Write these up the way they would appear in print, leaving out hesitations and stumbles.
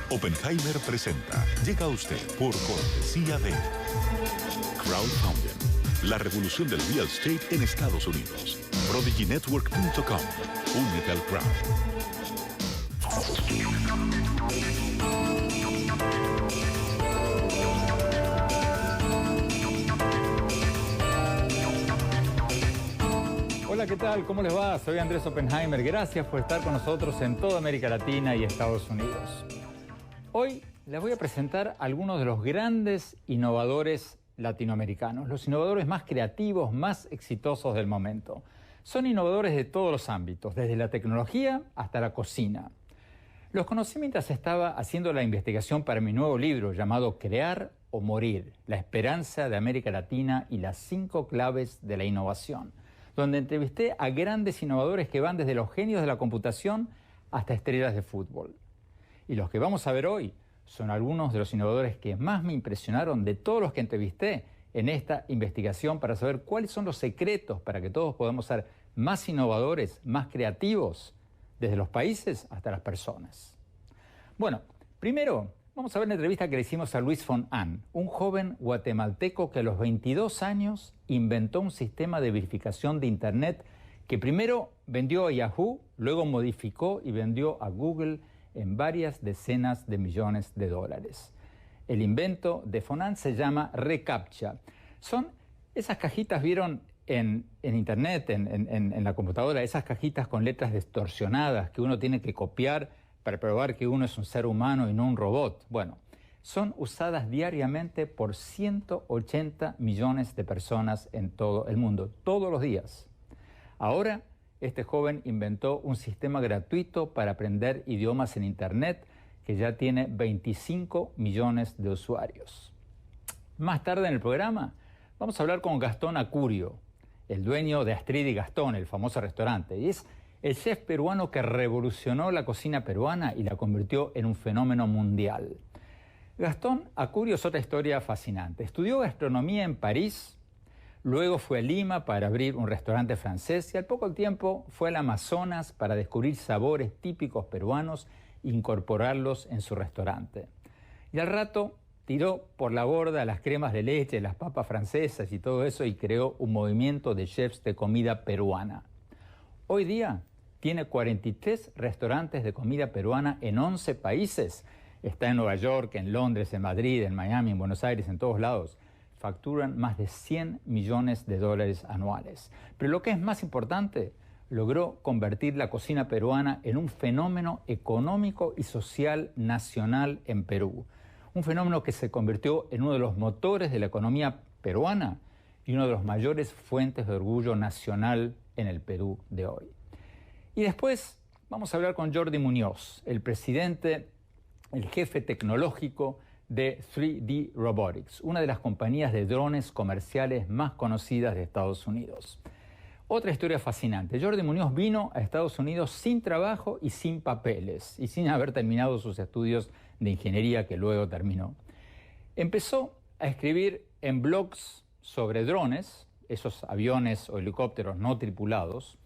Oppenheimer presenta. Llega a usted por cortesía de Crowdfunding, la revolución del real estate en Estados Unidos. ProdigyNetwork.com. Únete al crowd. Hola, ¿qué tal? ¿Cómo les va? Soy Andrés Oppenheimer. Gracias por estar con nosotros en toda América Latina y Estados Unidos. Hoy les voy a presentar algunos de los grandes innovadores latinoamericanos, los innovadores más creativos, más exitosos del momento. Son innovadores de todos los ámbitos, desde la tecnología hasta la cocina. Los conocí mientras estaba haciendo la investigación para mi nuevo libro llamado Crear o Morir, la esperanza de América Latina y las 5 claves de la innovación, donde entrevisté a grandes innovadores que van desde los genios de la computación hasta estrellas de fútbol. Y los que vamos a ver hoy son algunos de los innovadores que más me impresionaron de todos los que entrevisté en esta investigación para saber cuáles son los secretos para que todos podamos ser más innovadores, más creativos, desde los países hasta las personas. Bueno, primero vamos a ver la entrevista que le hicimos a Luis von Ahn, un joven guatemalteco que a los 22 años inventó un sistema de verificación de Internet que primero vendió a Yahoo, luego modificó y vendió a Google en varias decenas de millones de dólares. El invento de von Ahn se llama reCAPTCHA. Son esas cajitas, vieron en Internet, en la computadora, esas cajitas con letras distorsionadas que uno tiene que copiar para probar que uno es un ser humano y no un robot. Bueno, son usadas diariamente por 180 millones de personas en todo el mundo, todos los días. Ahora, este joven inventó un sistema gratuito para aprender idiomas en Internet que ya tiene 25 millones de usuarios. Más tarde en el programa vamos a hablar con Gastón Acurio, el dueño de Astrid y Gastón, el famoso restaurante, y es el chef peruano que revolucionó la cocina peruana y la convirtió en un fenómeno mundial. Gastón Acurio es otra historia fascinante. Estudió gastronomía en París, luego fue a Lima para abrir un restaurante francés y al poco tiempo fue al Amazonas para descubrir sabores típicos peruanos e incorporarlos en su restaurante. Y al rato tiró por la borda las cremas de leche, las papas francesas y todo eso y creó un movimiento de chefs de comida peruana. Hoy día tiene 43 restaurantes de comida peruana en 11 países. Está en Nueva York, en Londres, en Madrid, en Miami, en Buenos Aires, en todos lados. Facturan más de 100 millones de dólares anuales. Pero lo que es más importante, logró convertir la cocina peruana en un fenómeno económico y social nacional en Perú. Un fenómeno que se convirtió en uno de los motores de la economía peruana y una de las mayores fuentes de orgullo nacional en el Perú de hoy. Y después vamos a hablar con Jordi Muñoz, el presidente, el jefe tecnológico de 3D Robotics, una de las compañías de drones comerciales más conocidas de Estados Unidos. Otra historia fascinante. Jordi Muñoz vino a Estados Unidos sin trabajo y sin papeles, y sin haber terminado sus estudios de ingeniería que luego terminó. Empezó a escribir en blogs sobre drones, esos aviones o helicópteros no tripulados,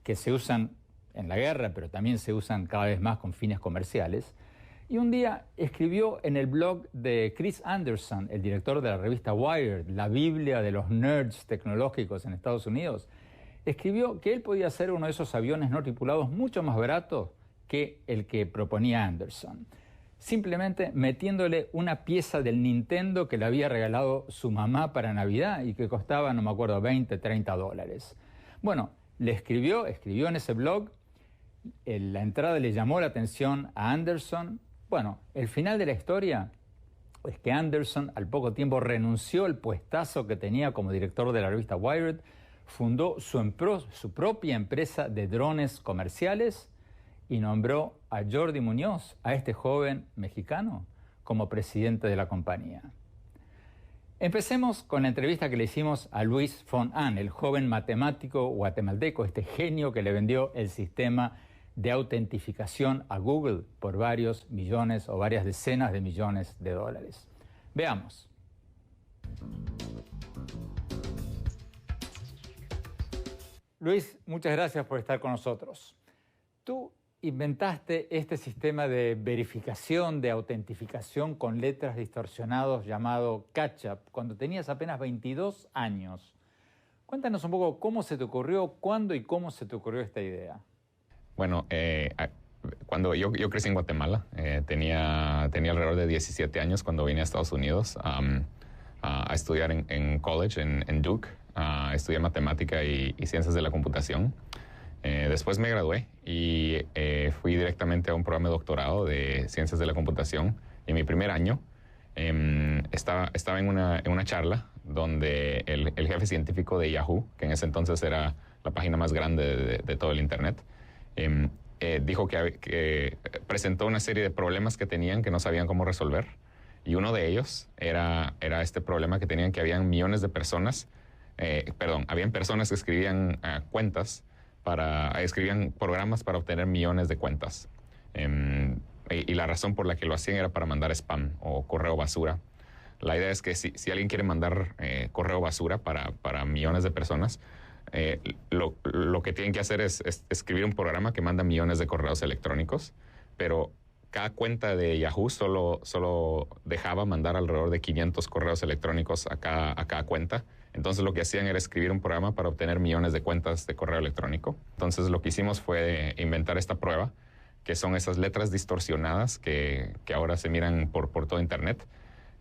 que se usan en la guerra, pero también se usan cada vez más con fines comerciales. Y un día escribió en el blog de Chris Anderson, el director de la revista Wired, la Biblia de los nerds tecnológicos en Estados Unidos, escribió que él podía hacer uno de esos aviones no tripulados mucho más barato que el que proponía Anderson, simplemente metiéndole una pieza del Nintendo que le había regalado su mamá para Navidad y que costaba, no me acuerdo, 20, 30 dólares. Bueno, le escribió en ese blog, la entrada le llamó la atención a Anderson. Bueno, el final de la historia es que Anderson al poco tiempo renunció al puestazo que tenía como director de la revista Wired, fundó su propia empresa de drones comerciales y nombró a Jordi Muñoz, a este joven mexicano, como presidente de la compañía. Empecemos con la entrevista que le hicimos a Luis von Ahn, el joven matemático guatemalteco, este genio que le vendió el sistema de autentificación a Google por varios millones o varias decenas de millones de dólares. Veamos. Luis, muchas gracias por estar con nosotros. Tú inventaste este sistema de verificación, de autentificación con letras distorsionadas llamado Catch-up cuando tenías apenas 22 años. Cuéntanos un poco cómo se te ocurrió, cuándo y cómo se te ocurrió esta idea. Bueno, cuando yo crecí en Guatemala, tenía alrededor de 17 años cuando vine a Estados Unidos a estudiar en college, en Duke. Estudié matemática y ciencias de la computación. Después me gradué y fui directamente a un programa de doctorado de ciencias de la computación. Y en mi primer año estaba en una charla donde el jefe científico de Yahoo, que en ese entonces era la página más grande de todo el Internet, dijo que presentó una serie de problemas que tenían que no sabían cómo resolver. Y uno de ellos era este problema que tenían, que habían millones de personas, habían personas que escribían escribían programas para obtener millones de cuentas. Y la razón por la que lo hacían era para mandar spam o correo basura. La idea es que si alguien quiere mandar correo basura para millones de personas, lo que tienen que hacer es escribir un programa que manda millones de correos electrónicos, pero cada cuenta de Yahoo solo dejaba mandar alrededor de 500 correos electrónicos a cada cuenta. Entonces lo que hacían era escribir un programa para obtener millones de cuentas de correo electrónico. Entonces lo que hicimos fue inventar esta prueba, que son esas letras distorsionadas que ahora se miran por todo Internet,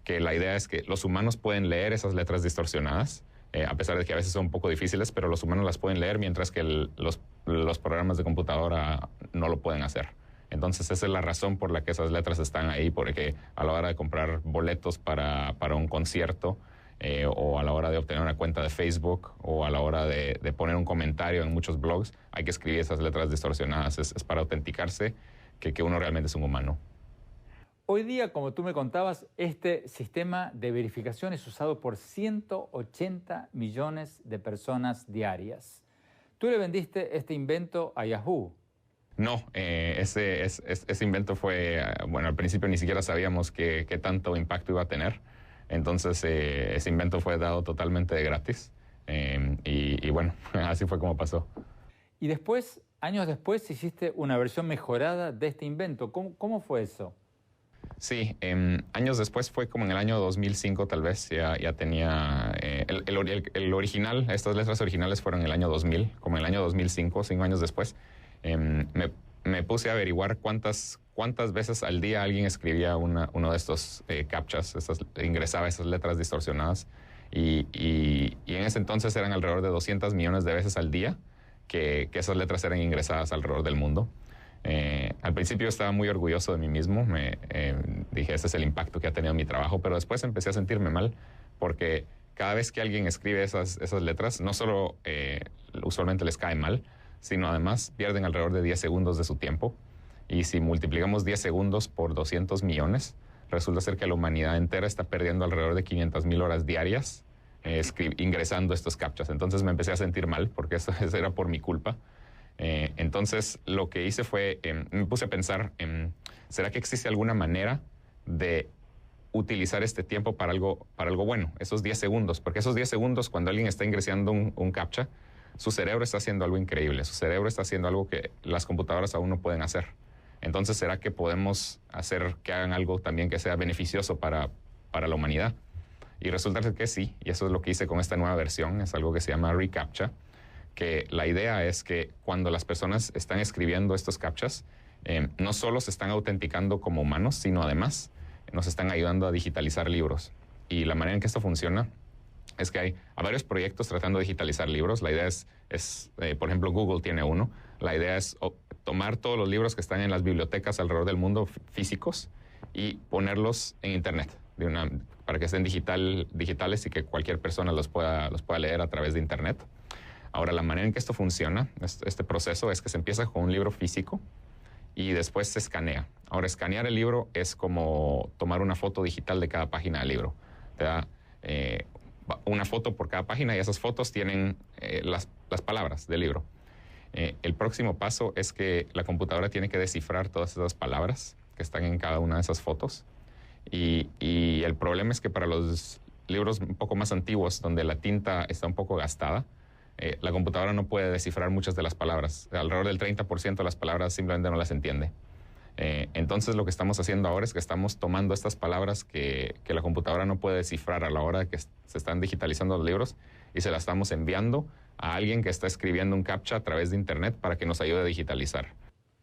que la idea es que los humanos pueden leer esas letras distorsionadas, a pesar de que a veces son un poco difíciles, pero los humanos las pueden leer, mientras que los programas de computadora no lo pueden hacer. Entonces esa es la razón por la que esas letras están ahí, porque a la hora de comprar boletos para un concierto, o a la hora de obtener una cuenta de Facebook, o a la hora de poner un comentario en muchos blogs, hay que escribir esas letras distorsionadas. Es para autenticarse que uno realmente es un humano. Hoy día, como tú me contabas, este sistema de verificación es usado por 180 millones de personas diarias. Tú le vendiste este invento a Yahoo. No, ese invento fue, bueno, al principio ni siquiera sabíamos qué tanto impacto iba a tener. Entonces ese invento fue dado totalmente de gratis. Y bueno, así fue como pasó. Y después, años después, hiciste una versión mejorada de este invento. ¿Cómo fue eso? Sí, años después, fue como en el año 2005 tal vez, ya tenía el original. Estas letras originales fueron en el año 2000, como en el año 2005, 5 años después. Me puse a averiguar cuántas veces al día alguien escribía uno de estos captchas, ingresaba esas letras distorsionadas, y en ese entonces eran alrededor de 200 millones de veces al día que esas letras eran ingresadas alrededor del mundo. Al principio estaba muy orgulloso de mí mismo, dije, ese es el impacto que ha tenido mi trabajo, pero después empecé a sentirme mal, porque cada vez que alguien escribe esas letras, no solo usualmente les cae mal, sino además pierden alrededor de 10 segundos de su tiempo. Y si multiplicamos 10 segundos por 200 millones, resulta ser que la humanidad entera está perdiendo alrededor de 500,000 horas diarias ingresando estos captchas. Entonces me empecé a sentir mal, porque eso era por mi culpa. Entonces lo que hice fue, me puse a pensar, ¿será que existe alguna manera de utilizar este tiempo para algo bueno? Esos 10 segundos, porque esos 10 segundos, cuando alguien está ingresando un captcha, su cerebro está haciendo algo increíble, su cerebro está haciendo algo que las computadoras aún no pueden hacer. Entonces, ¿será que podemos hacer que hagan algo también que sea beneficioso para la humanidad? Y resulta que sí, y eso es lo que hice con esta nueva versión, es algo que se llama reCAPTCHA, que la idea es que cuando las personas están escribiendo estos captchas, no solo se están autenticando como humanos, sino además nos están ayudando a digitalizar libros. Y la manera en que esto funciona es que hay varios proyectos tratando de digitalizar libros. La idea es por ejemplo, Google tiene uno. La idea es tomar todos los libros que están en las bibliotecas alrededor del mundo físicos y ponerlos en Internet, para que estén digitales y que cualquier persona los pueda leer a través de Internet. Ahora, la manera en que esto funciona, este proceso, es que se empieza con un libro físico y después se escanea. Ahora, escanear el libro es como tomar una foto digital de cada página del libro. Te da una foto por cada página y esas fotos tienen las palabras del libro. El próximo paso es que la computadora tiene que descifrar todas esas palabras que están en cada una de esas fotos. Y el problema es que para los libros un poco más antiguos, donde la tinta está un poco gastada, la computadora no puede descifrar muchas de las palabras. Alrededor del 30% de las palabras simplemente no las entiende. Entonces lo que estamos haciendo ahora es que estamos tomando estas palabras que la computadora no puede descifrar a la hora de que se están digitalizando los libros y se las estamos enviando a alguien que está escribiendo un CAPTCHA a través de Internet para que nos ayude a digitalizar.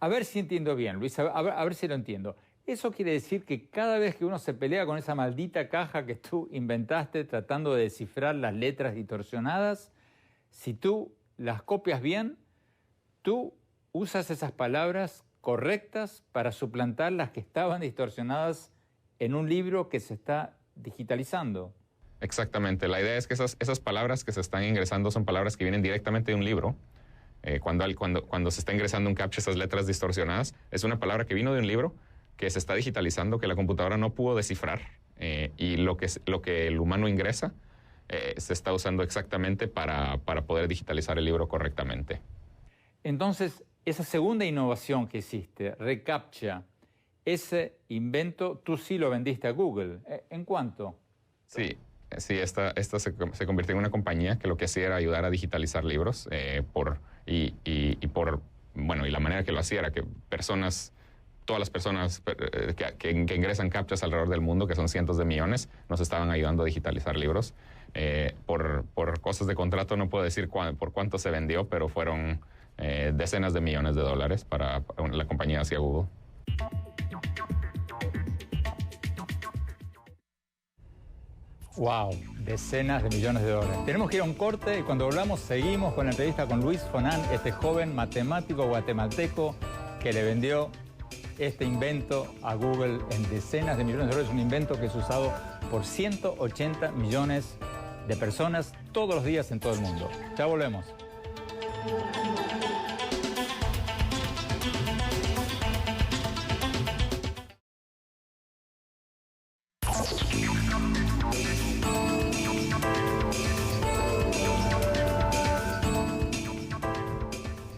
A ver si entiendo bien, Luis, a ver si lo entiendo. Eso quiere decir que cada vez que uno se pelea con esa maldita caja que tú inventaste tratando de descifrar las letras distorsionadas, si tú las copias bien, tú usas esas palabras correctas para suplantar las que estaban distorsionadas en un libro que se está digitalizando. Exactamente. La idea es que esas palabras que se están ingresando son palabras que vienen directamente de un libro. Cuando se está ingresando un CAPTCHA, esas letras distorsionadas, es una palabra que vino de un libro que se está digitalizando, que la computadora no pudo descifrar, y lo que el humano ingresa se está usando exactamente para poder digitalizar el libro correctamente. Entonces, esa segunda innovación que hiciste, reCAPTCHA, ese invento tú sí lo vendiste a Google. ¿En cuánto? Sí, esta se convirtió en una compañía que lo que hacía era ayudar a digitalizar libros, y la manera que lo hacía era que todas las personas que ingresan CAPTCHAs alrededor del mundo, que son cientos de millones, nos estaban ayudando a digitalizar libros. Por cosas de contrato no puedo decir por cuánto se vendió, pero fueron decenas de millones de dólares para la compañía hacia Google. ¡Wow! Decenas de millones de dólares. Tenemos que ir a un corte y cuando volvamos seguimos con la entrevista con Luis Fonan, este joven matemático guatemalteco que le vendió este invento a Google en decenas de millones de dólares. Un invento que es usado por 180 millones de personas todos los días en todo el mundo. Ya volvemos.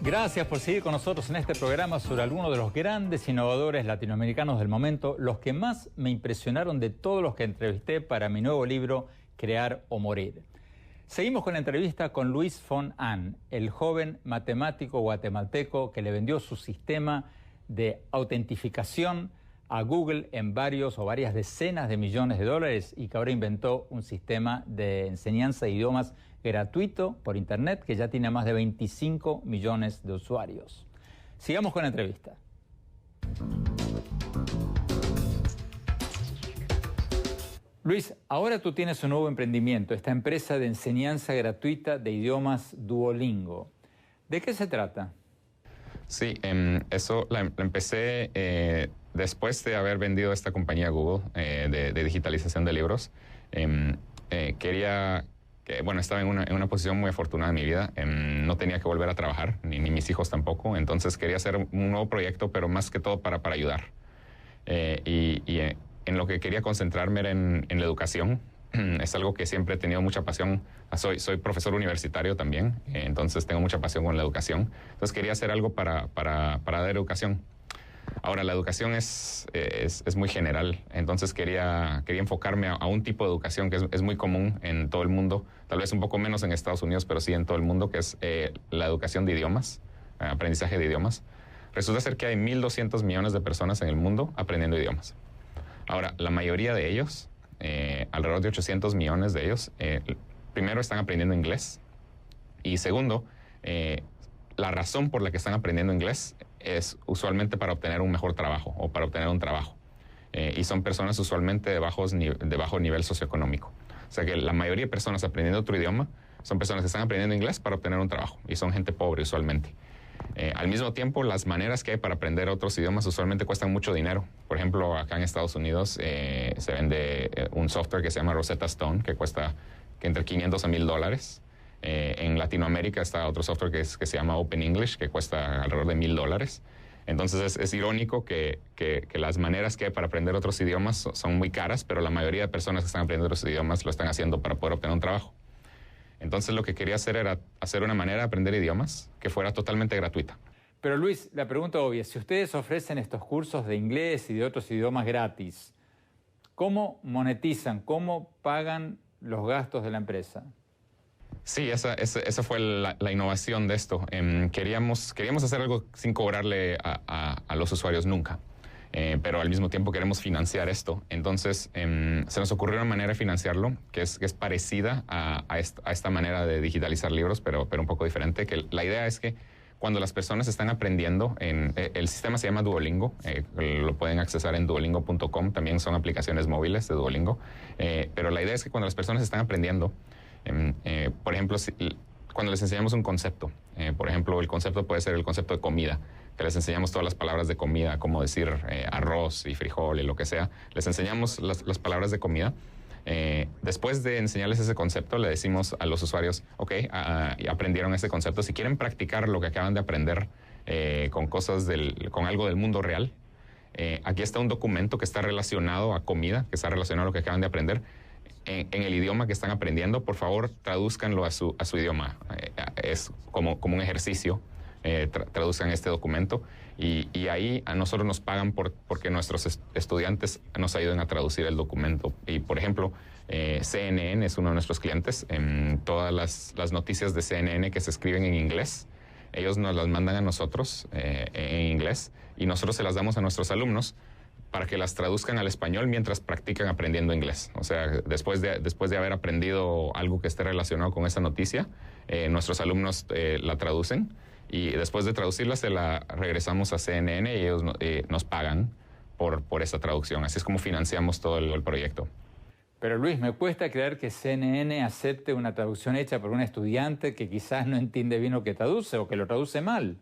Gracias por seguir con nosotros en este programa sobre algunos de los grandes innovadores latinoamericanos del momento, los que más me impresionaron de todos los que entrevisté para mi nuevo libro, Crear o Morir. Seguimos con la entrevista con Luis Fonan, el joven matemático guatemalteco que le vendió su sistema de autentificación a Google en varias decenas de millones de dólares y que ahora inventó un sistema de enseñanza de idiomas gratuito por Internet que ya tiene más de 25 millones de usuarios. Sigamos con la entrevista. Luis, ahora tú tienes un nuevo emprendimiento, esta empresa de enseñanza gratuita de idiomas Duolingo. ¿De qué se trata? Sí, eso la empecé después de haber vendido esta compañía a Google de digitalización de libros. Estaba en una posición muy afortunada en mi vida. No tenía que volver a trabajar, ni mis hijos tampoco. Entonces quería hacer un nuevo proyecto, pero más que todo para ayudar. En lo que quería concentrarme era en la educación. Es algo que siempre he tenido mucha pasión. Soy profesor universitario también, entonces tengo mucha pasión con la educación. Entonces quería hacer algo para dar educación. Ahora, la educación es muy general, entonces quería enfocarme a un tipo de educación que es muy común en todo el mundo, tal vez un poco menos en Estados Unidos, pero sí en todo el mundo, que es la educación de idiomas, aprendizaje de idiomas. Resulta ser que hay 1.200 millones de personas en el mundo aprendiendo idiomas. Ahora, la mayoría de ellos, alrededor de 800 millones de ellos, primero están aprendiendo inglés y segundo, la razón por la que están aprendiendo inglés es usualmente para obtener un mejor trabajo o para obtener un trabajo. Y son personas usualmente de bajo nivel socioeconómico. O sea que la mayoría de personas aprendiendo otro idioma son personas que están aprendiendo inglés para obtener un trabajo y son gente pobre usualmente. Al mismo tiempo, las maneras que hay para aprender otros idiomas usualmente cuestan mucho dinero. Por ejemplo, acá en Estados Unidos se vende un software que se llama Rosetta Stone, que cuesta entre $500 a $1,000. En Latinoamérica está otro software que se llama Open English, que cuesta alrededor de $1,000. Entonces es irónico que las maneras que hay para aprender otros idiomas son muy caras, pero la mayoría de personas que están aprendiendo otros idiomas lo están haciendo para poder obtener un trabajo. Entonces lo que quería hacer era hacer una manera de aprender idiomas que fuera totalmente gratuita. Pero Luis, la pregunta obvia, si ustedes ofrecen estos cursos de inglés y de otros idiomas gratis, ¿cómo monetizan? ¿Cómo pagan los gastos de la empresa? Sí, esa fue la innovación de esto. Queríamos hacer algo sin cobrarle a los usuarios nunca. Pero al mismo tiempo queremos financiar esto. Entonces, se nos ocurrió una manera de financiarlo que es parecida a esta manera de digitalizar libros, pero un poco diferente. Que la idea es que cuando las personas están aprendiendo, el sistema se llama Duolingo, lo pueden accesar en duolingo.com, también son aplicaciones móviles de Duolingo, pero la idea es que cuando las personas están aprendiendo, por ejemplo, cuando les enseñamos un concepto, por ejemplo, el concepto puede ser el concepto de comida, que les enseñamos todas las palabras de comida, como decir arroz y frijol y lo que sea, les enseñamos las palabras de comida. Después de enseñarles ese concepto, le decimos a los usuarios, ok, aprendieron ese concepto, si quieren practicar lo que acaban de aprender con algo del mundo real, aquí está un documento que está relacionado a comida, que está relacionado a lo que acaban de aprender, en el idioma que están aprendiendo. Por favor, tradúzcanlo a su idioma. Es como un ejercicio. Traduzcan este documento y ahí a nosotros nos pagan porque nuestros estudiantes nos ayudan a traducir el documento. Y por ejemplo, CNN es uno de nuestros clientes. Todas las noticias de CNN que se escriben en inglés, ellos nos las mandan a nosotros en inglés y nosotros se las damos a nuestros alumnos para que las traduzcan al español mientras practican aprendiendo inglés. O sea, después de haber aprendido algo que esté relacionado con esa noticia, nuestros alumnos la traducen. Y después de traducirla, se la regresamos a CNN y ellos nos pagan por esa traducción. Así es como financiamos todo el proyecto. Pero Luis, me cuesta creer que CNN acepte una traducción hecha por un estudiante que quizás no entiende bien lo que traduce o que lo traduce mal.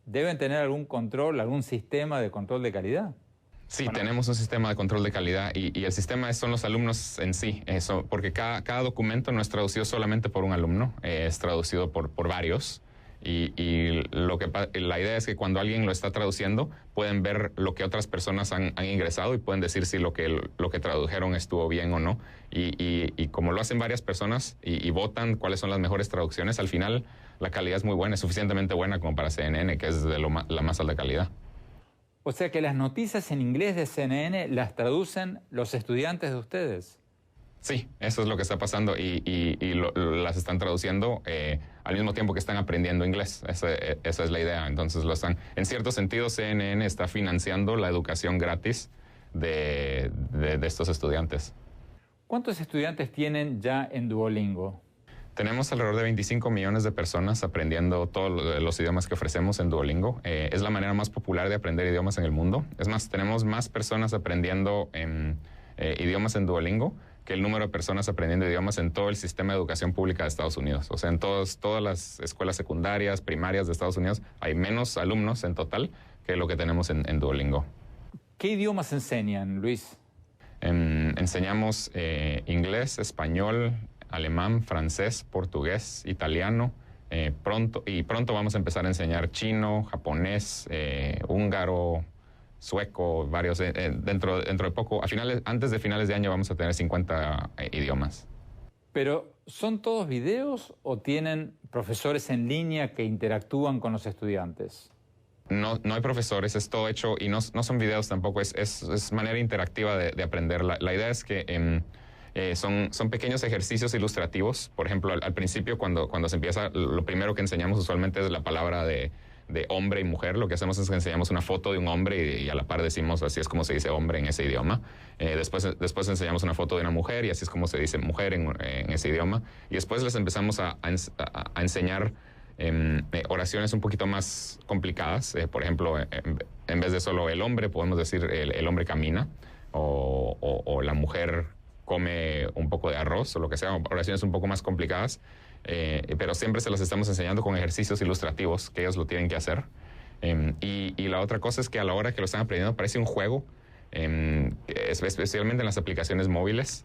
Deben tener algún control, algún sistema de control de calidad. Sí, tenemos un sistema de control de calidad y el sistema son los alumnos en sí, porque cada documento no es traducido solamente por un alumno, es traducido por varios. Y la idea es que cuando alguien lo está traduciendo, pueden ver lo que otras personas han ingresado y pueden decir si lo que tradujeron estuvo bien o no. Y como lo hacen varias personas y votan cuáles son las mejores traducciones, al final la calidad es muy buena, es suficientemente buena como para CNN, que es de la más alta calidad. O sea que las noticias en inglés de CNN las traducen los estudiantes de ustedes. Sí, eso es lo que está pasando y las están traduciendo al mismo tiempo que están aprendiendo inglés. Esa es la idea. Entonces en cierto sentido, CNN está financiando la educación gratis de estos estudiantes. ¿Cuántos estudiantes tienen ya en Duolingo? Tenemos alrededor de 25 millones de personas aprendiendo todos los idiomas que ofrecemos en Duolingo. Es la manera más popular de aprender idiomas en el mundo. Es más, tenemos más personas aprendiendo idiomas en Duolingo que el número de personas aprendiendo idiomas en todo el sistema de educación pública de Estados Unidos. O sea, en todas las escuelas secundarias, primarias de Estados Unidos, hay menos alumnos en total que lo que tenemos en Duolingo. ¿Qué idiomas enseñan, Luis? Enseñamos inglés, español, alemán, francés, portugués, italiano. Pronto vamos a empezar a enseñar chino, japonés, húngaro, sueco, varios. Dentro de poco, antes de finales de año vamos a tener 50 idiomas. ¿Pero son todos videos o tienen profesores en línea que interactúan con los estudiantes? No hay profesores, es todo hecho y no son videos tampoco, es manera interactiva de aprender. La idea es que son pequeños ejercicios ilustrativos. Por ejemplo, al principio cuando se empieza, lo primero que enseñamos usualmente es la palabra de hombre y mujer. Lo que hacemos es que enseñamos una foto de un hombre y a la par decimos así es como se dice hombre en ese idioma. Después enseñamos una foto de una mujer y así es como se dice mujer en ese idioma. Y después les empezamos a enseñar oraciones un poquito más complicadas. Por ejemplo, en vez de solo el hombre, podemos decir el hombre camina o la mujer come un poco de arroz o lo que sea, oraciones un poco más complicadas. Pero siempre se las estamos enseñando con ejercicios ilustrativos que ellos lo tienen que hacer. Y la otra cosa es que a la hora que lo están aprendiendo parece un juego, especialmente en las aplicaciones móviles,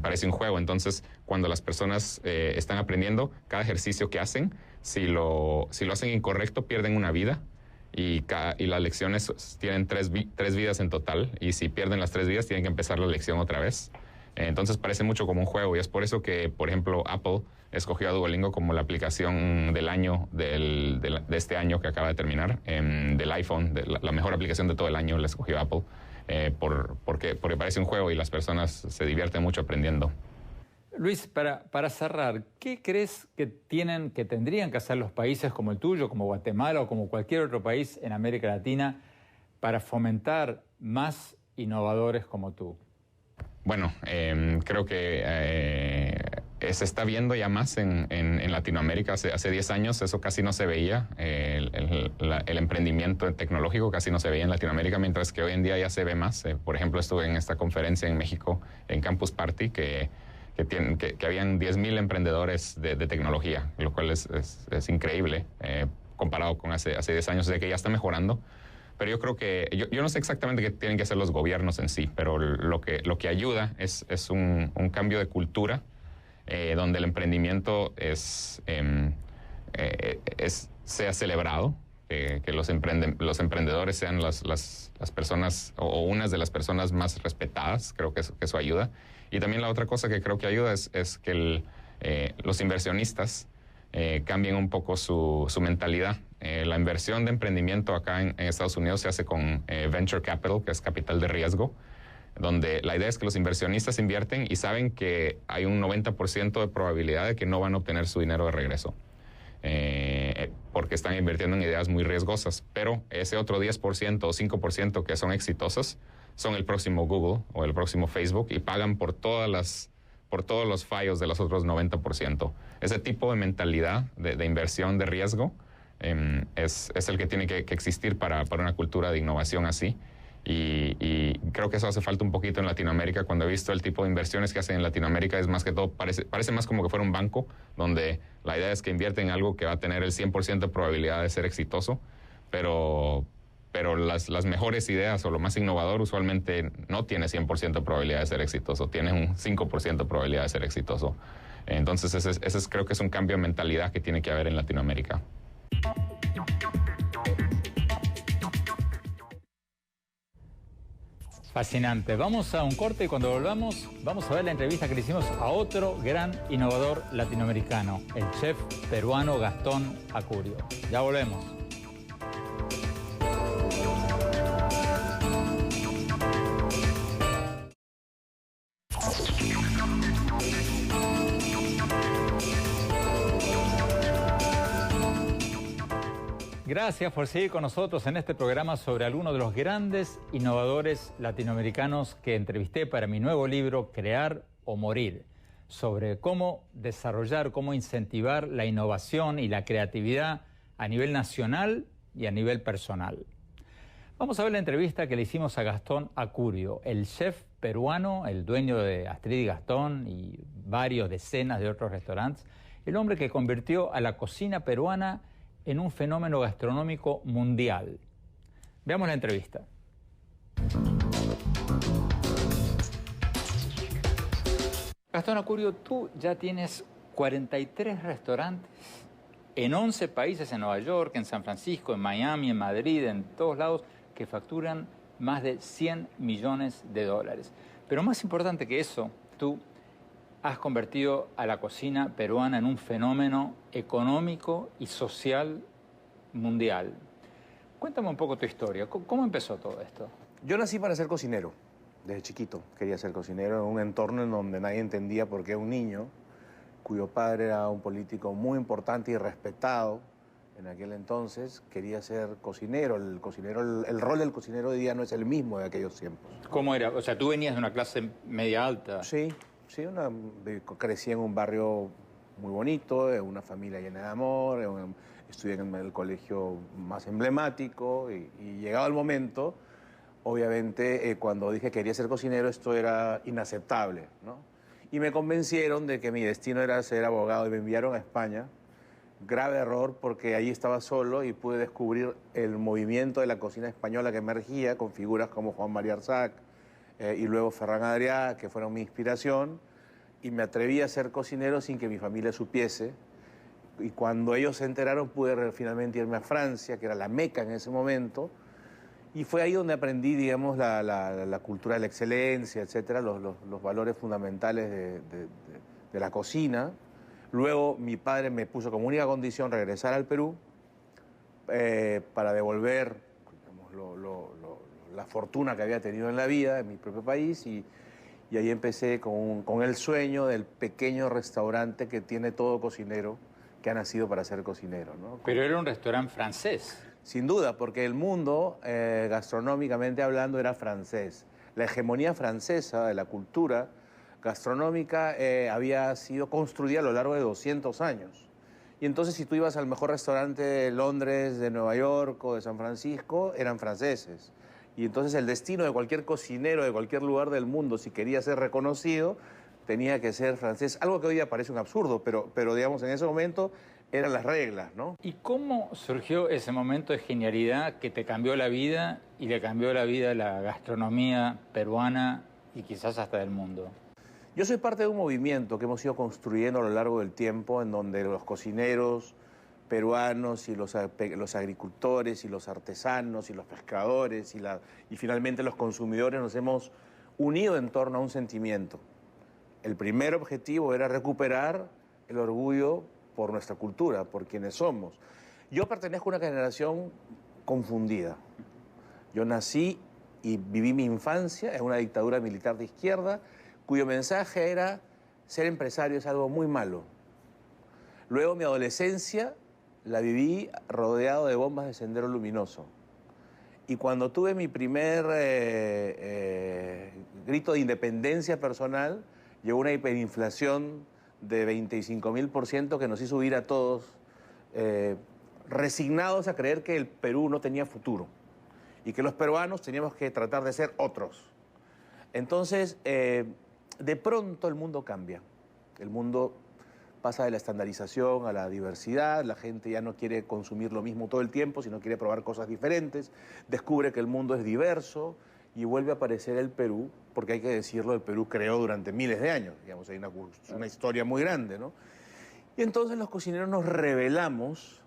parece un juego. Entonces, cuando las personas están aprendiendo, cada ejercicio que hacen, si lo hacen incorrecto, pierden una vida. Y las lecciones tienen tres vidas en total. Y si pierden las 3 vidas, tienen que empezar la lección otra vez. Entonces parece mucho como un juego y es por eso que, por ejemplo, Apple escogió a Duolingo como la aplicación del año, de este año que acaba de terminar, del iPhone, la mejor aplicación de todo el año la escogió Apple, porque parece un juego y las personas se divierten mucho aprendiendo. Luis, para cerrar, ¿qué crees que tendrían que hacer los países como el tuyo, como Guatemala o como cualquier otro país en América Latina para fomentar más innovadores como tú? Bueno, creo que se está viendo ya más en Latinoamérica. Hace 10 años eso casi no se veía. El emprendimiento tecnológico casi no se veía en Latinoamérica, mientras que hoy en día ya se ve más. Por ejemplo, estuve en esta conferencia en México, en Campus Party, que habían 10,000 emprendedores de tecnología, lo cual es increíble comparado con hace 10 años, de que ya está mejorando. Pero yo creo que, yo no sé exactamente qué tienen que hacer los gobiernos en sí, pero lo que ayuda es un cambio de cultura donde el emprendimiento sea celebrado, que los emprendedores sean las personas o unas de las personas más respetadas. Creo que eso ayuda. Y también la otra cosa que creo que ayuda es que los inversionistas cambien un poco su mentalidad. La inversión de emprendimiento acá en Estados Unidos se hace con venture capital, que es capital de riesgo, donde la idea es que los inversionistas invierten y saben que hay un 90% de probabilidad de que no van a obtener su dinero de regreso, porque están invirtiendo en ideas muy riesgosas. Pero ese otro 10% o 5% que son exitosas son el próximo Google o el próximo Facebook y pagan por todos los fallos de los otros 90%. Ese tipo de mentalidad de inversión de riesgo es el que tiene que existir para una cultura de innovación así. Y creo que eso hace falta un poquito en Latinoamérica. Cuando he visto el tipo de inversiones que hacen en Latinoamérica, es más que todo, parece más como que fuera un banco, donde la idea es que invierten en algo que va a tener el 100% de probabilidad de ser exitoso, pero las mejores ideas o lo más innovador usualmente no tiene 100% de probabilidad de ser exitoso, tiene un 5% de probabilidad de ser exitoso. Entonces ese creo que es un cambio de mentalidad que tiene que haber en Latinoamérica. Fascinante. Vamos a un corte y cuando volvamos vamos a ver la entrevista que le hicimos a otro gran innovador latinoamericano, el chef peruano Gastón Acurio. Ya volvemos. Gracias por seguir con nosotros en este programa sobre algunos de los grandes innovadores latinoamericanos que entrevisté para mi nuevo libro, Crear o Morir, sobre cómo desarrollar, cómo incentivar la innovación y la creatividad a nivel nacional y a nivel personal. Vamos a ver la entrevista que le hicimos a Gastón Acurio, el chef peruano, el dueño de Astrid y Gastón y varios decenas de otros restaurantes, el hombre que convirtió a la cocina peruana en un fenómeno gastronómico mundial. Veamos la entrevista. Gastón Acurio, tú ya tienes 43 restaurantes en 11 países, en Nueva York, en San Francisco, en Miami, en Madrid, en todos lados, que facturan más de 100 millones de dólares. Pero más importante que eso, tú has convertido a la cocina peruana en un fenómeno económico y social mundial. Cuéntame un poco tu historia. ¿Cómo empezó todo esto? Yo nací para ser cocinero. Desde chiquito quería ser cocinero en un entorno en donde nadie entendía por qué un niño, cuyo padre era un político muy importante y respetado en aquel entonces, quería ser cocinero. El rol del cocinero hoy día no es el mismo de aquellos tiempos. ¿Cómo era? O sea, tú venías de una clase media alta. Sí. Crecí en un barrio muy bonito, en una familia llena de amor, estudié en el colegio más emblemático y llegado el momento, obviamente, cuando dije que quería ser cocinero, esto era inaceptable, ¿no? Y me convencieron de que mi destino era ser abogado y me enviaron a España. Grave error, porque allí estaba solo y pude descubrir el movimiento de la cocina española que emergía con figuras como Juan María Arsac, y luego Ferran Adrià, que fueron mi inspiración, y me atreví a ser cocinero sin que mi familia supiese. Y cuando ellos se enteraron, pude finalmente irme a Francia, que era la meca en ese momento, y fue ahí donde aprendí, digamos, la cultura de la excelencia, etcétera, los valores fundamentales de la cocina. Luego mi padre me puso como única condición regresar al Perú para devolver, digamos, la fortuna que había tenido en la vida en mi propio país y Y ahí empecé con el sueño del pequeño restaurante que tiene todo cocinero que ha nacido para ser cocinero, ¿no? Pero era un restaurante francés. Sin duda, porque el mundo, gastronómicamente hablando, era francés. La hegemonía francesa de la cultura gastronómica había sido construida a lo largo de 200 años. Y entonces, si tú ibas al mejor restaurante de Londres, de Nueva York o de San Francisco, eran franceses. Y entonces el destino de cualquier cocinero de cualquier lugar del mundo, si quería ser reconocido, tenía que ser francés. Algo que hoy día parece un absurdo, pero digamos, en ese momento eran las reglas, ¿no? ¿Y cómo surgió ese momento de genialidad que te cambió la vida y le cambió la vida a la gastronomía peruana y quizás hasta del mundo? Yo soy parte de un movimiento que hemos ido construyendo a lo largo del tiempo, en donde los cocineros peruanos y los agricultores y los artesanos y los pescadores y finalmente los consumidores nos hemos unido en torno a un sentimiento. El primer objetivo era recuperar el orgullo por nuestra cultura, por quienes somos. Yo pertenezco a una generación confundida. Yo nací y viví mi infancia en una dictadura militar de izquierda, cuyo mensaje era: ser empresario es algo muy malo. Luego mi adolescencia la viví rodeado de bombas de Sendero Luminoso. Y cuando tuve mi primer grito de independencia personal, llegó una hiperinflación de 25.000% que nos hizo ir a todos resignados a creer que el Perú no tenía futuro y que los peruanos teníamos que tratar de ser otros. Entonces, de pronto el mundo cambia. El mundo pasa de la estandarización a la diversidad, la gente ya no quiere consumir lo mismo todo el tiempo, sino quiere probar cosas diferentes, descubre que el mundo es diverso y vuelve a aparecer el Perú, porque hay que decirlo, el Perú creó durante miles de años, digamos, hay una historia muy grande, ¿no? Y entonces los cocineros nos rebelamos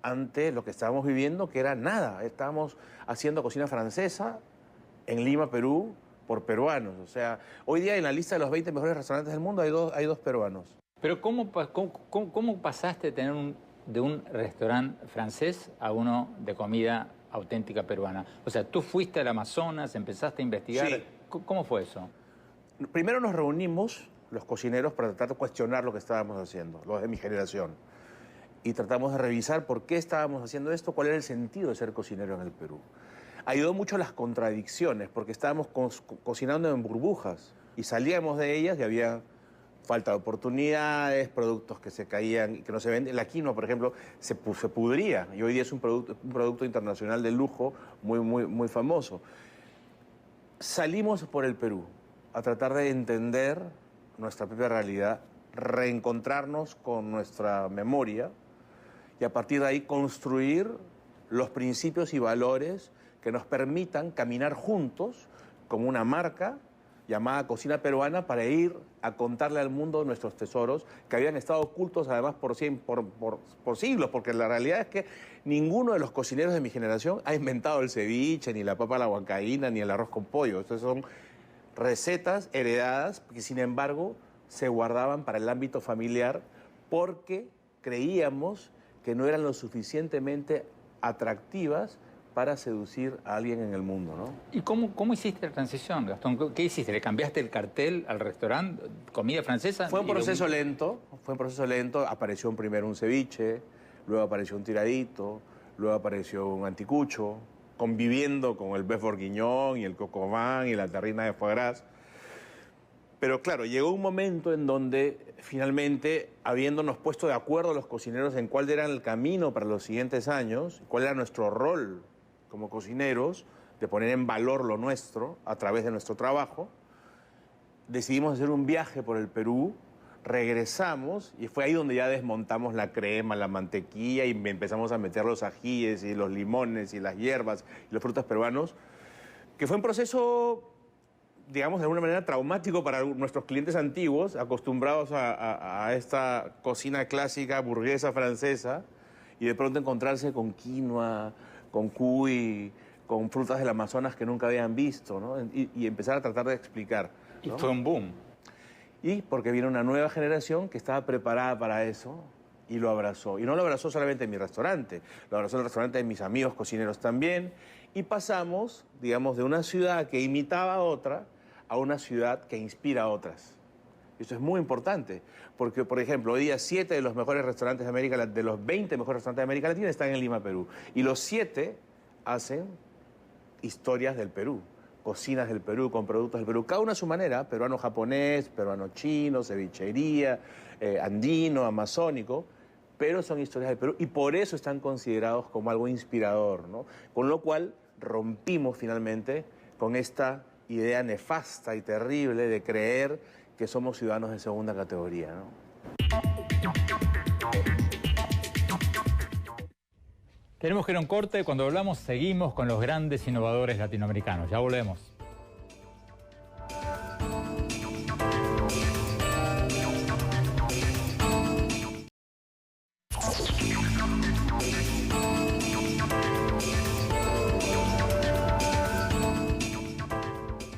ante lo que estábamos viviendo, que era nada. Estábamos haciendo cocina francesa en Lima, Perú, por peruanos. O sea, hoy día en la lista de los 20 mejores restaurantes del mundo hay dos peruanos. Pero ¿cómo pasaste de tener de un restaurante francés a uno de comida auténtica peruana? O sea, tú fuiste al Amazonas, empezaste a investigar. Sí. ¿Cómo fue eso? Primero nos reunimos los cocineros para tratar de cuestionar lo que estábamos haciendo, los de mi generación. Y tratamos de revisar por qué estábamos haciendo esto, cuál era el sentido de ser cocinero en el Perú. Ayudó mucho las contradicciones, porque estábamos cocinando en burbujas y salíamos de ellas y había falta de oportunidades, productos que se caían y que no se venden. La quinoa, por ejemplo, se pudría y hoy día es un producto internacional de lujo muy famoso. Salimos por el Perú a tratar de entender nuestra propia realidad, reencontrarnos con nuestra memoria y a partir de ahí construir los principios y valores que nos permitan caminar juntos como una marca llamada Cocina Peruana para ir a contarle al mundo nuestros tesoros que habían estado ocultos además por siglos, porque la realidad es que ninguno de los cocineros de mi generación ha inventado el ceviche, ni la papa a la huancaína, ni el arroz con pollo. Estas son recetas heredadas que sin embargo se guardaban para el ámbito familiar porque creíamos que no eran lo suficientemente atractivas para seducir a alguien en el mundo, ¿no? ¿Y cómo hiciste la transición, Gastón? ¿Qué hiciste? ¿Le cambiaste el cartel al restaurante? ¿Comida francesa? Fue un proceso lento. Apareció primero un ceviche, luego apareció un tiradito, luego apareció un anticucho, conviviendo con el beef bourguignon y el coq au vin y la terrina de foie gras. Pero claro, llegó un momento en donde finalmente, habiéndonos puesto de acuerdo los cocineros en cuál era el camino para los siguientes años, cuál era nuestro rol como cocineros, de poner en valor lo nuestro a través de nuestro trabajo, decidimos hacer un viaje por el Perú, regresamos y fue ahí donde ya desmontamos la crema, la mantequilla y empezamos a meter los ajíes y los limones y las hierbas y los frutos peruanos, que fue un proceso, digamos, de alguna manera traumático para nuestros clientes antiguos, acostumbrados a esta cocina clásica burguesa francesa, y de pronto encontrarse con quinoa, con cuy, con frutas del Amazonas que nunca habían visto, ¿no? Y empezar a tratar de explicar, ¿no? Y fue un boom. Y porque viene una nueva generación que estaba preparada para eso y lo abrazó. Y no lo abrazó solamente en mi restaurante, lo abrazó en el restaurante de mis amigos cocineros también. Y pasamos, digamos, de una ciudad que imitaba a otra a una ciudad que inspira a otras. Eso es muy importante, porque, por ejemplo, hoy día 7 de los mejores restaurantes de América, de los 20 mejores restaurantes de América Latina están en Lima, Perú. Y los 7 hacen historias del Perú, cocinas del Perú, con productos del Perú, cada uno a su manera, peruano-japonés, peruano-chino, cevichería, andino, amazónico, pero son historias del Perú y por eso están considerados como algo inspirador, ¿no? Con lo cual rompimos finalmente con esta idea nefasta y terrible de creer que somos ciudadanos de segunda categoría, ¿no? Tenemos que ir a un corte. Cuando hablamos, seguimos con los grandes innovadores latinoamericanos. Ya volvemos.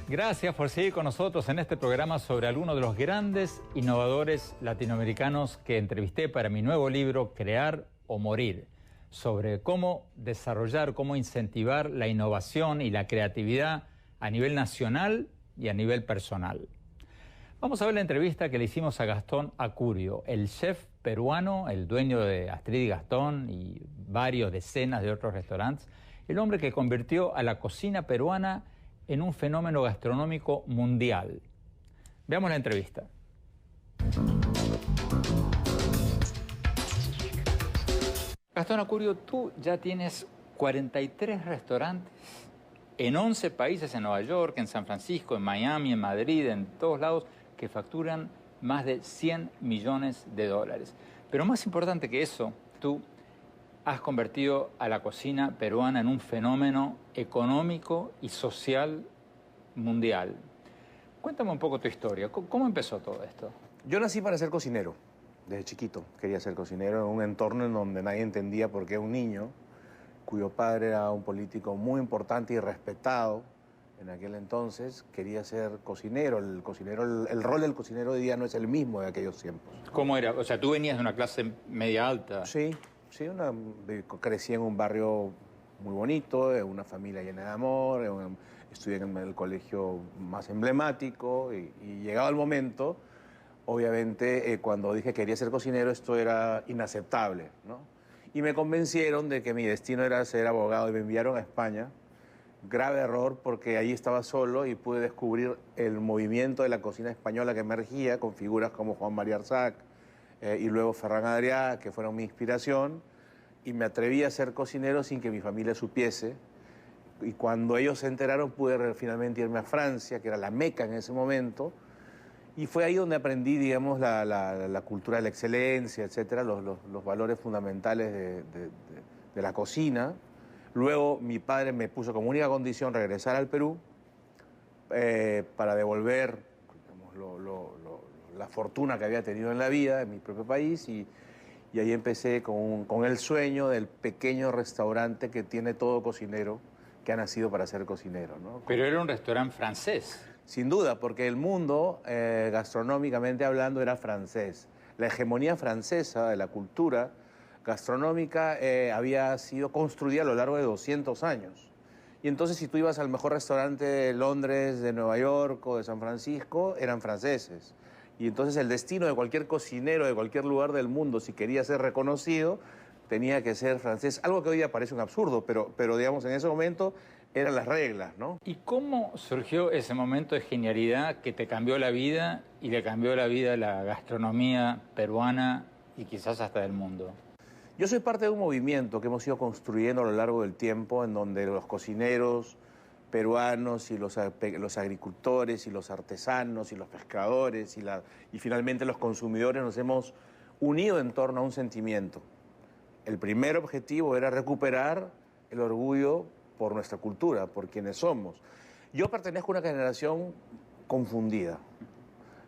Gracias por seguir con nosotros en este programa sobre algunos de los grandes innovadores latinoamericanos que entrevisté para mi nuevo libro, Crear o Morir, sobre cómo desarrollar, cómo incentivar la innovación y la creatividad a nivel nacional y a nivel personal. Vamos a ver la entrevista que le hicimos a Gastón Acurio, el chef peruano, el dueño de Astrid y Gastón y varios decenas de otros restaurantes, el hombre que convirtió a la cocina peruana en un fenómeno gastronómico mundial. Veamos la entrevista. Gastón Acurio, tú ya tienes 43 restaurantes en 11 países, en Nueva York, en San Francisco, en Miami, en Madrid, en todos lados, que facturan más de 100 millones de dólares. Pero más importante que eso, tú has convertido a la cocina peruana en un fenómeno económico y social mundial. Cuéntame un poco tu historia. ¿Cómo empezó todo esto? Yo nací para ser cocinero. Desde chiquito quería ser cocinero en un entorno en donde nadie entendía por qué un niño, cuyo padre era un político muy importante y respetado en aquel entonces, quería ser cocinero. El rol del cocinero hoy día no es el mismo de aquellos tiempos. ¿Cómo era? O sea, tú venías de una clase media alta. Sí, crecí en un barrio muy bonito, en una familia llena de amor, estudié en el colegio más emblemático y llegado el momento, obviamente, cuando dije que quería ser cocinero, esto era inaceptable, ¿no? Y me convencieron de que mi destino era ser abogado y me enviaron a España. Grave error, porque ahí estaba solo y pude descubrir el movimiento de la cocina española que emergía con figuras como Juan María Arzac y luego Ferran Adrià, que fueron mi inspiración, y me atreví a ser cocinero sin que mi familia supiese. Y cuando ellos se enteraron, pude finalmente irme a Francia, que era la meca en ese momento. Y fue ahí donde aprendí, digamos, la cultura de la excelencia, etcétera, los valores fundamentales de la cocina. Luego mi padre me puso como única condición regresar al Perú para devolver, digamos, la fortuna que había tenido en la vida, en mi propio país. Y ahí empecé con el sueño del pequeño restaurante que tiene todo cocinero, que ha nacido para ser cocinero, ¿no? Pero era un restaurante francés. Sin duda, porque el mundo, gastronómicamente hablando, era francés. La hegemonía francesa de la cultura gastronómica había sido construida a lo largo de 200 años. Y entonces, si tú ibas al mejor restaurante de Londres, de Nueva York o de San Francisco, eran franceses. Y entonces el destino de cualquier cocinero de cualquier lugar del mundo, si quería ser reconocido, tenía que ser francés. Algo que hoy día parece un absurdo, pero digamos, en ese momento eran las reglas, ¿no? ¿Y cómo surgió ese momento de genialidad que te cambió la vida y le cambió la vida a la gastronomía peruana y quizás hasta del mundo? Yo soy parte de un movimiento que hemos ido construyendo a lo largo del tiempo, en donde los cocineros peruanos y los agricultores y los artesanos y los pescadores y finalmente los consumidores nos hemos unido en torno a un sentimiento. El primer objetivo era recuperar el orgullo por nuestra cultura, por quienes somos. Yo pertenezco a una generación confundida.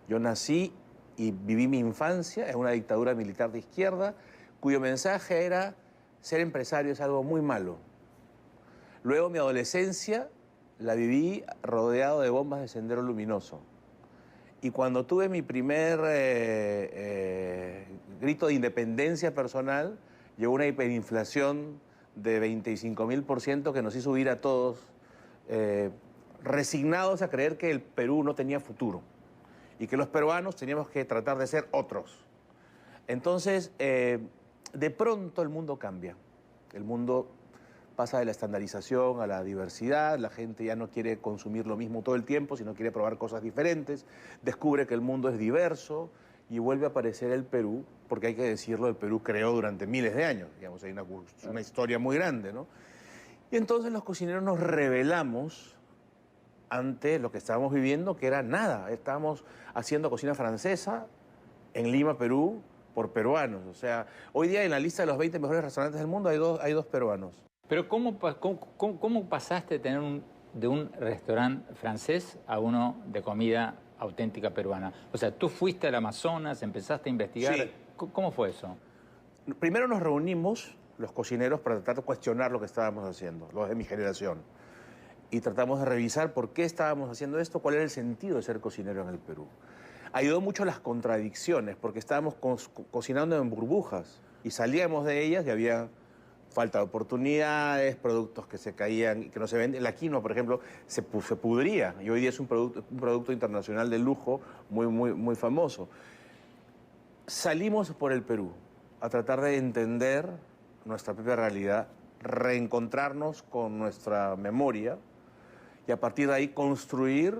Yo nací y viví mi infancia en una dictadura militar de izquierda, cuyo mensaje era: ser empresario es algo muy malo. Luego mi adolescencia la viví rodeado de bombas de Sendero Luminoso. Y cuando tuve mi primer grito de independencia personal, llegó una hiperinflación de 25.000% que nos hizo huir a todos, resignados a creer que el Perú no tenía futuro y que los peruanos teníamos que tratar de ser otros. Entonces, de pronto el mundo cambia. El mundo pasa de la estandarización a la diversidad, la gente ya no quiere consumir lo mismo todo el tiempo, sino quiere probar cosas diferentes, descubre que el mundo es diverso y vuelve a aparecer el Perú, porque hay que decirlo, el Perú creó durante miles de años, digamos, hay una historia muy grande, ¿no? Y entonces los cocineros nos rebelamos ante lo que estábamos viviendo, que era nada. Estábamos haciendo cocina francesa en Lima, Perú, por peruanos. O sea, hoy día en la lista de los 20 mejores restaurantes del mundo hay dos peruanos. Pero ¿cómo pasaste de tener de un restaurante francés a uno de comida auténtica peruana? O sea, tú fuiste al Amazonas, empezaste a investigar. Sí. ¿Cómo fue eso? Primero nos reunimos los cocineros para tratar de cuestionar lo que estábamos haciendo, los de mi generación. Y tratamos de revisar por qué estábamos haciendo esto, cuál era el sentido de ser cocinero en el Perú. Ayudó mucho las contradicciones, porque estábamos cocinando en burbujas y salíamos de ellas y había falta de oportunidades, productos que se caían y que no se venden. La quinoa, por ejemplo, se pudría y hoy día es un producto internacional de lujo muy famoso. Salimos por el Perú a tratar de entender nuestra propia realidad, reencontrarnos con nuestra memoria y a partir de ahí construir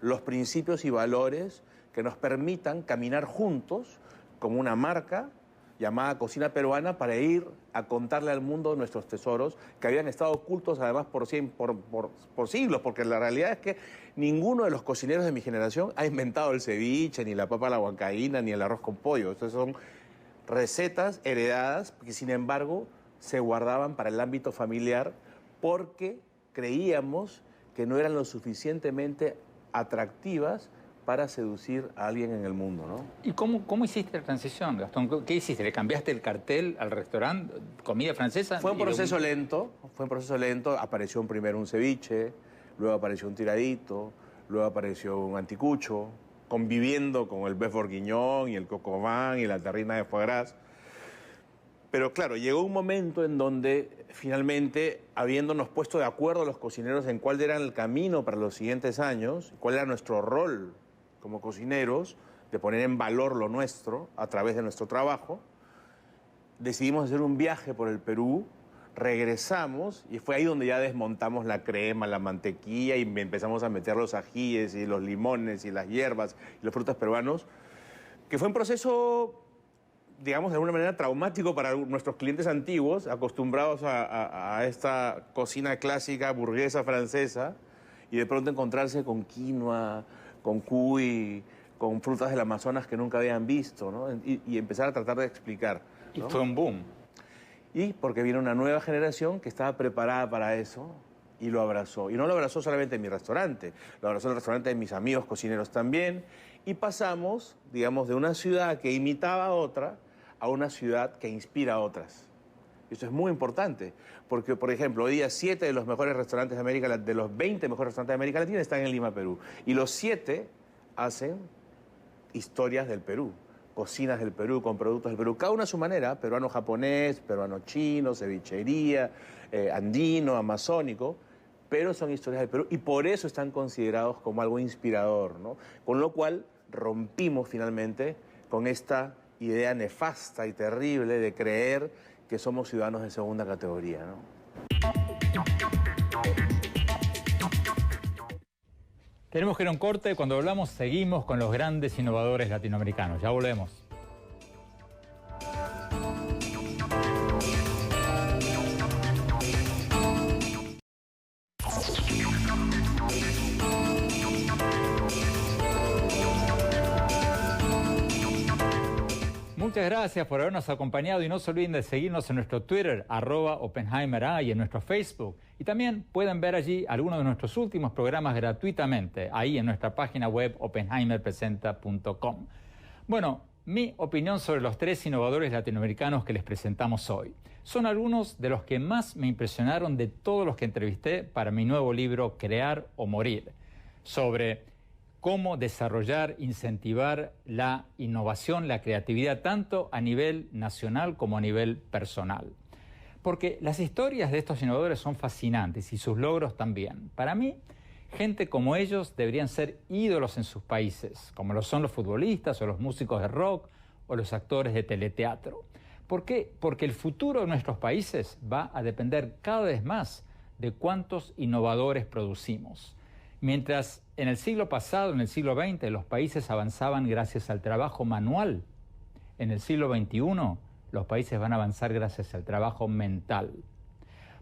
los principios y valores que nos permitan caminar juntos como una marca llamada Cocina Peruana para ir a contarle al mundo nuestros tesoros que habían estado ocultos además por siglos, porque la realidad es que ninguno de los cocineros de mi generación ha inventado el ceviche, ni la papa a la huancaína, ni el arroz con pollo. Estas son recetas heredadas que sin embargo se guardaban para el ámbito familiar porque creíamos que no eran lo suficientemente atractivas para seducir a alguien en el mundo, ¿no? ¿Y cómo hiciste la transición, Gastón? ¿Qué hiciste? ¿Le cambiaste el cartel al restaurante? ¿Comida francesa? Fue un proceso lento. Apareció primero un ceviche, luego apareció un tiradito, luego apareció un anticucho, conviviendo con el bœuf bourguignon y el coq au vin y la terrina de foie gras. Pero claro, llegó un momento en donde finalmente, habiéndonos puesto de acuerdo los cocineros en cuál era el camino para los siguientes años, cuál era nuestro rol como cocineros, de poner en valor lo nuestro a través de nuestro trabajo, decidimos hacer un viaje por el Perú, regresamos y fue ahí donde ya desmontamos la crema, la mantequilla y empezamos a meter los ajíes y los limones y las hierbas y los frutos peruanos, que fue un proceso, digamos, de alguna manera traumático para nuestros clientes antiguos, acostumbrados a esta cocina clásica burguesa francesa, y de pronto encontrarse con quinoa, con cuy, con frutas del Amazonas que nunca habían visto, ¿no? Y empezar a tratar de explicar, ¿no? Y fue un boom. Y porque viene una nueva generación que estaba preparada para eso y lo abrazó. Y no lo abrazó solamente en mi restaurante, lo abrazó en el restaurante de mis amigos cocineros también. Y pasamos, digamos, de una ciudad que imitaba a otra a una ciudad que inspira a otras. Esto es muy importante, porque, por ejemplo, hoy día 7 de los mejores restaurantes de América Latina, de los 20 mejores restaurantes de América Latina, están en Lima, Perú. Y los 7 hacen historias del Perú, cocinas del Perú, con productos del Perú, cada uno a su manera, peruano-japonés, peruano-chino, cevichería, andino, amazónico, pero son historias del Perú y por eso están considerados como algo inspirador, ¿no? Con lo cual rompimos finalmente con esta idea nefasta y terrible de creer que somos ciudadanos de segunda categoría, ¿no? Tenemos que ir a un corte. Cuando hablamos, seguimos con los grandes innovadores latinoamericanos. Ya volvemos. Muchas gracias por habernos acompañado y no se olviden de seguirnos en nuestro Twitter, @OppenheimerA, y en nuestro Facebook. Y también pueden ver allí algunos de nuestros últimos programas gratuitamente, ahí en nuestra página web oppenheimerpresenta.com. Bueno, mi opinión sobre los 3 innovadores latinoamericanos que les presentamos hoy. Son algunos de los que más me impresionaron de todos los que entrevisté para mi nuevo libro Crear o Morir, sobre cómo desarrollar, incentivar la innovación, la creatividad, tanto a nivel nacional como a nivel personal. Porque las historias de estos innovadores son fascinantes y sus logros también. Para mí, Gente como ellos deberían ser ídolos en sus países, como lo son los futbolistas o los músicos de rock o los actores de teleteatro. ¿Por qué? Porque el futuro de nuestros países va a depender cada vez más de cuántos innovadores producimos. Mientras en el siglo pasado, en el siglo XX, los países avanzaban gracias al trabajo manual, en el siglo XXI los países van a avanzar gracias al trabajo mental.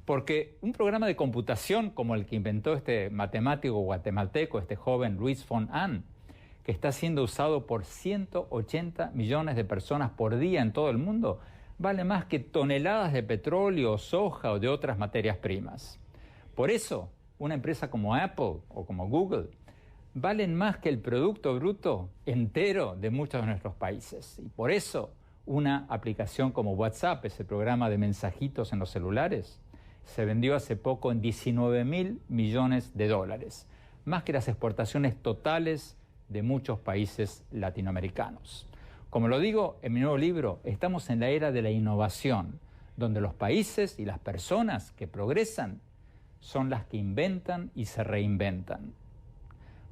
Porque un programa de computación como el que inventó este matemático guatemalteco, este joven Luis von Ahn, que está siendo usado por 180 millones de personas por día en todo el mundo, vale más que toneladas de petróleo, soja o de otras materias primas. Por eso, una empresa como Apple o como Google valen más que el Producto Bruto entero de muchos de nuestros países. Y por eso, una aplicación como WhatsApp, ese programa de mensajitos en los celulares, se vendió hace poco en $19.000 millones, más que las exportaciones totales de muchos países latinoamericanos. Como lo digo en mi nuevo libro, estamos en la era de la innovación, donde los países y las personas que progresan son las que inventan y se reinventan.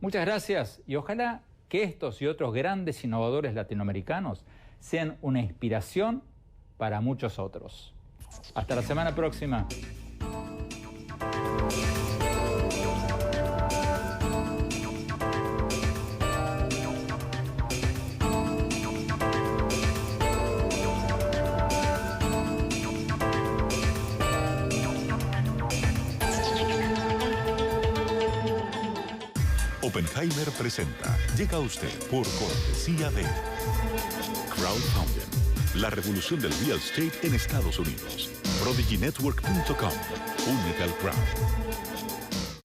Muchas gracias y ojalá que estos y otros grandes innovadores latinoamericanos sean una inspiración para muchos otros. Hasta la semana próxima. Oppenheimer presenta. Llega a usted por cortesía de Crowdfunding, la revolución del real estate en Estados Unidos. ProdigyNetwork.com. Únete al crowd.